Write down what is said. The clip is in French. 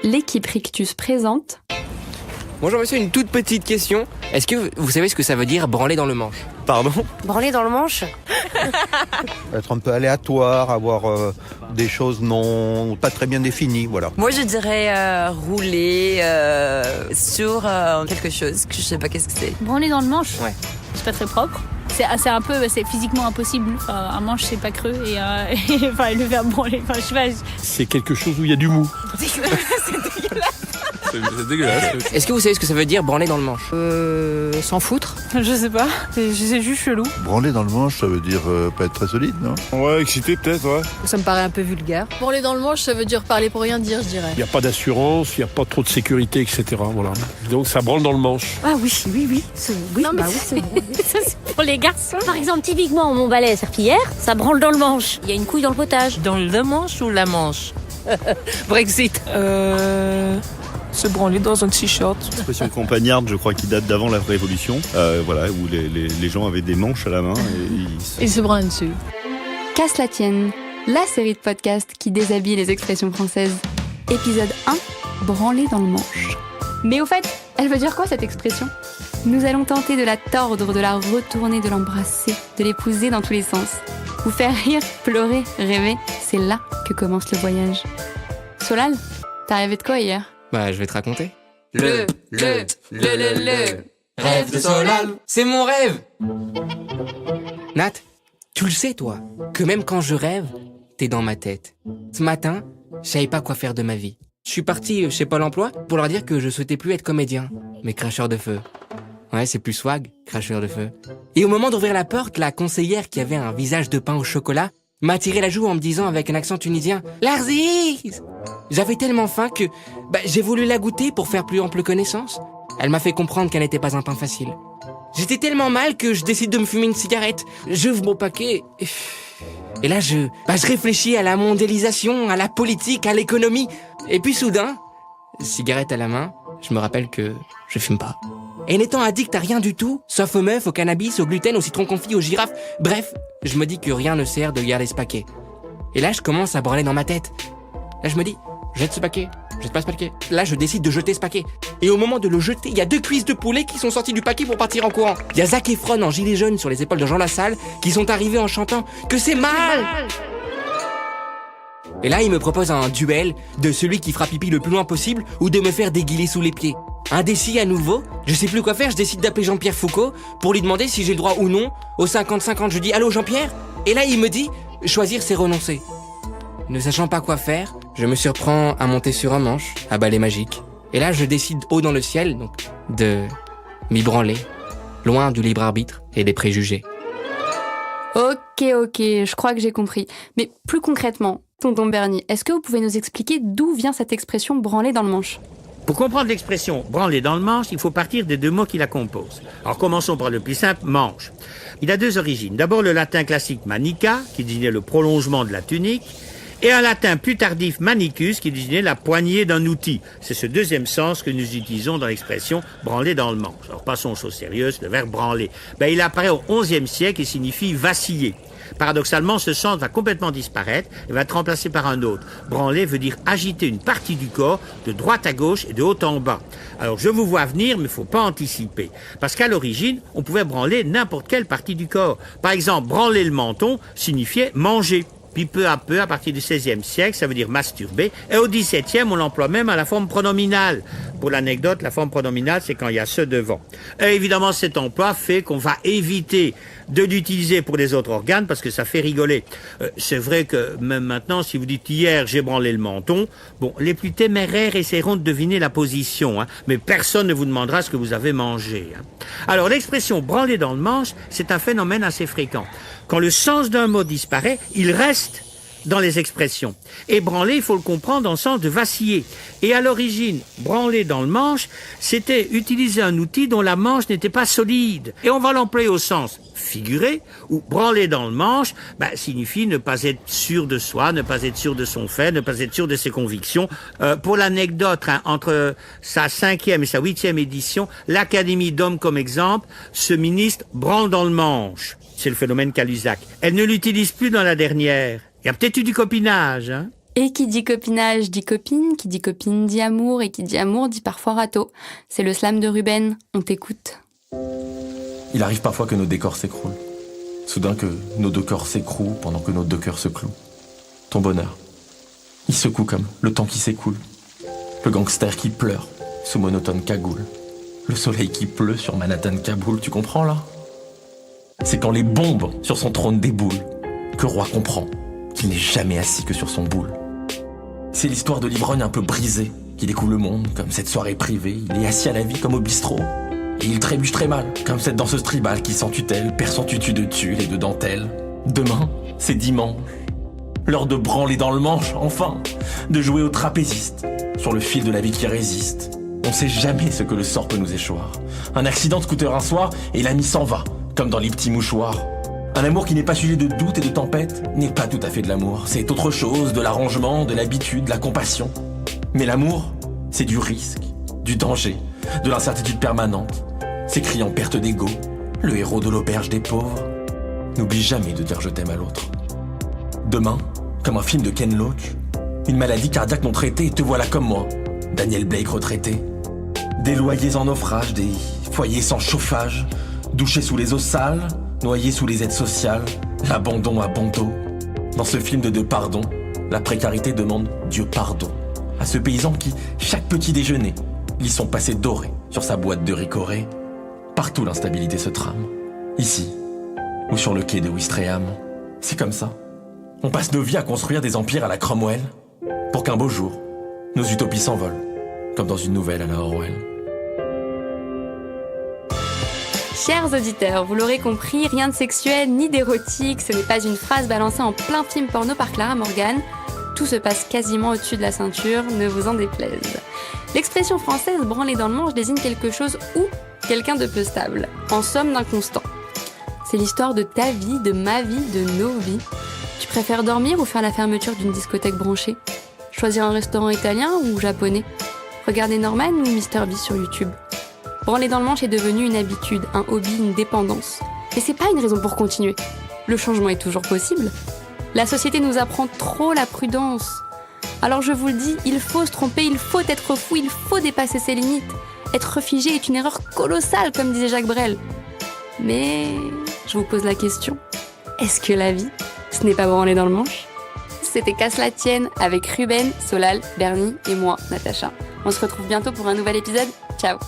l'équipe Rictus présente... Bonjour monsieur, une toute petite question. Est-ce que vous savez ce que ça veut dire branler dans le manche ? Pardon ? Branler dans le manche ? Être un peu aléatoire, avoir des choses pas très bien définies, voilà. Moi je dirais rouler sur quelque chose que je sais pas qu'est-ce que c'est. Branler dans le manche ? Ouais. C'est pas très propre. C'est physiquement impossible. Enfin, un manche c'est pas creux et le verbe branler, je sais pas. C'est quelque chose où il y a du mou. C'est dégueulasse. C'est dégueulasse. Est-ce que vous savez ce que ça veut dire branler dans le manche ? S'en foutre ? Je sais pas, c'est juste chelou. Branler dans le manche, ça veut dire pas être très solide, non ? Ouais, excité peut-être, ouais. Ça me paraît un peu vulgaire. Branler dans le manche, ça veut dire parler pour rien dire, je dirais. Il n'y a pas d'assurance, il n'y a pas trop de sécurité, etc. Voilà. Donc ça branle dans le manche. Ah oui. Non, mais c'est bon. Ça c'est pour les garçons. Par exemple, typiquement, mon balai à serpillière, ça branle dans le manche. Il y a une couille dans le potage. Dans le manche ou la manche ? Brexit. Se branler dans un t-shirt. L'expression campagnarde, je crois, qui date d'avant la Révolution, où les gens avaient des manches à la main et ils se branlent dessus. Casse la tienne, la série de podcasts qui déshabille les expressions françaises. Épisode 1, branler dans le manche. Mais au fait, elle veut dire quoi cette expression ? Nous allons tenter de la tordre, de la retourner, de l'embrasser, de l'épouser dans tous les sens. Vous faire rire, pleurer, rêver, c'est là que commence le voyage. Solal, t'as rêvé de quoi hier ? Bah, je vais te raconter. Le rêve de Solal, c'est mon rêve. Nat, tu le sais toi, que même quand je rêve, t'es dans ma tête. Ce matin, je savais pas quoi faire de ma vie. Je suis parti chez Pôle emploi pour leur dire que je souhaitais plus être comédien, mais cracheur de feu. Ouais, c'est plus swag, cracheur de feu. Et au moment d'ouvrir la porte, la conseillère qui avait un visage de pain au chocolat m'a tiré la joue en me disant avec un accent tunisien « Larziz !» J'avais tellement faim que j'ai voulu la goûter pour faire plus ample connaissance. Elle m'a fait comprendre qu'elle n'était pas un pain facile. J'étais tellement mal que je décide de me fumer une cigarette. J'ouvre mon paquet et là je réfléchis à la mondialisation, à la politique, à l'économie. Et puis soudain, cigarette à la main, je me rappelle que je fume pas. Et n'étant addict à rien du tout, sauf aux meufs, au cannabis, au gluten, au citron confit, aux girafes, bref, je me dis que rien ne sert de garder ce paquet. Et là, je commence à branler dans ma tête. Là, je me dis, jette ce paquet, jette pas ce paquet. Là, je décide de jeter ce paquet. Et au moment de le jeter, il y a 2 cuisses de poulet qui sont sorties du paquet pour partir en courant. Il y a Zac Efron en gilet jaune sur les épaules de Jean Lassalle qui sont arrivés en chantant que c'est mal. Et là, il me propose un duel de celui qui fera pipi le plus loin possible ou de me faire déguiler sous les pieds. Indécis à nouveau, je sais plus quoi faire, je décide d'appeler Jean-Pierre Foucault pour lui demander si j'ai le droit ou non. Au 50-50, je dis « Allô Jean-Pierre ?» Et là, il me dit « Choisir, c'est renoncer. » Ne sachant pas quoi faire, je me surprends à monter sur un manche, à balai magique. Et là, je décide haut dans le ciel, donc, de m'y branler, loin du libre arbitre et des préjugés. Ok, je crois que j'ai compris. Mais plus concrètement, tonton Bernie, est-ce que vous pouvez nous expliquer d'où vient cette expression branler dans le manche ? Pour comprendre l'expression « branler dans le manche », il faut partir des 2 mots qui la composent. Alors commençons par le plus simple, manche. Il a 2 origines. D'abord le latin classique manica, qui désignait le prolongement de la tunique, et un latin plus tardif manicus, qui désignait la poignée d'un outil. C'est ce 2e sens que nous utilisons dans l'expression « branler dans le manche ». Alors passons aux choses sérieuses, le verbe « branler ». Il apparaît au XIe siècle et signifie « vaciller ». Paradoxalement, ce sens va complètement disparaître et va être remplacé par un autre. Branler veut dire agiter une partie du corps de droite à gauche et de haut en bas. Alors, je vous vois venir, mais il ne faut pas anticiper. Parce qu'à l'origine, on pouvait branler n'importe quelle partie du corps. Par exemple, branler le menton signifiait manger. Puis peu à peu, à partir du XVIe siècle, ça veut dire masturber. Et au XVIIe, on l'emploie même à la forme pronominale. Pour l'anecdote, la forme pronominale, c'est quand il y a ce devant. Et évidemment, cet emploi fait qu'on va éviter de l'utiliser pour les autres organes parce que ça fait rigoler. C'est vrai que même maintenant, si vous dites hier, j'ai branlé le menton, bon, les plus téméraires essaieront de deviner la position, mais personne ne vous demandera ce que vous avez mangé. Alors, l'expression branler dans le manche, c'est un phénomène assez fréquent. Quand le sens d'un mot disparaît, il reste dans les expressions. Et branler, il faut le comprendre dans le sens de vaciller. Et à l'origine, branler dans le manche, c'était utiliser un outil dont la manche n'était pas solide. Et on va l'employer au sens figuré, où branler dans le manche signifie ne pas être sûr de soi, ne pas être sûr de son fait, ne pas être sûr de ses convictions. Pour l'anecdote, entre sa 5e et sa 8e édition, l'Académie donne comme exemple ce ministre branle dans le manche. C'est le phénomène Calusac. Elle ne l'utilise plus dans la dernière. Il y a peut-être eu du copinage, Et qui dit copinage dit copine, qui dit copine dit amour, et qui dit amour dit parfois râteau. C'est le slam de Ruben, on t'écoute. Il arrive parfois que nos décors s'écroulent. Soudain que nos deux corps s'écrouent pendant que nos deux cœurs se clouent. Ton bonheur, il secoue comme le temps qui s'écoule. Le gangster qui pleure sous monotone cagoule. Le soleil qui pleut sur Manhattan Kaboul, tu comprends là? C'est quand les bombes sur son trône déboulent que Roi comprend qu'il n'est jamais assis que sur son boule. C'est l'histoire de l'ivrogne un peu brisé qui découvre le monde comme cette soirée privée. Il est assis à la vie comme au bistrot. Et il trébuche très mal, comme cette danseuse tribale qui sans tutelle perd son tutu de tulle et de dentelle. Demain, c'est dimanche. L'heure de branler dans le manche, enfin. De jouer au trapéziste, sur le fil de la vie qui résiste. On sait jamais ce que le sort peut nous échoir. Un accident de scooter un soir, et l'ami s'en va, comme dans les petits mouchoirs. Un amour qui n'est pas sujet de doute et de tempête n'est pas tout à fait de l'amour. C'est autre chose, de l'arrangement, de l'habitude, de la compassion. Mais l'amour, c'est du risque, du danger, de l'incertitude permanente. C'est criant perte d'ego, le héros de l'auberge des pauvres. N'oublie jamais de dire je t'aime à l'autre. Demain, comme un film de Ken Loach, une maladie cardiaque non traitée, et te voilà comme moi, Daniel Blake retraité. Des loyers en naufrage, des foyers sans chauffage, douchés sous les eaux sales, noyés sous les aides sociales, l'abandon à bon dos. Dans ce film de deux pardons, la précarité demande Dieu pardon à ce paysan qui, chaque petit déjeuner, lit son passé doré sur sa boîte de ricoré. Partout l'instabilité se trame. Ici, ou sur le quai de Ouistreham. C'est comme ça. On passe nos vies à construire des empires à la Cromwell, pour qu'un beau jour, nos utopies s'envolent, comme dans une nouvelle à la Orwell. Chers auditeurs, vous l'aurez compris, rien de sexuel ni d'érotique, ce n'est pas une phrase balancée en plein film porno par Clara Morgan. Tout se passe quasiment au-dessus de la ceinture, ne vous en déplaise. L'expression française branler dans le manche désigne quelque chose ou quelqu'un de peu stable, en somme d'inconstant. C'est l'histoire de ta vie, de ma vie, de nos vies. Tu préfères dormir ou faire la fermeture d'une discothèque branchée? Choisir un restaurant italien ou japonais? Regarder Norman ou Mr Beast sur YouTube? Branler dans le manche est devenu une habitude, un hobby, une dépendance. Mais c'est pas une raison pour continuer. Le changement est toujours possible. La société nous apprend trop la prudence. Alors je vous le dis, il faut se tromper, il faut être fou, il faut dépasser ses limites. Être refigé est une erreur colossale, comme disait Jacques Brel. Mais je vous pose la question, est-ce que la vie, ce n'est pas branler dans le manche? C'était Casse la tienne avec Ruben, Solal, Bernie et moi, Natacha. On se retrouve bientôt pour un nouvel épisode. Ciao!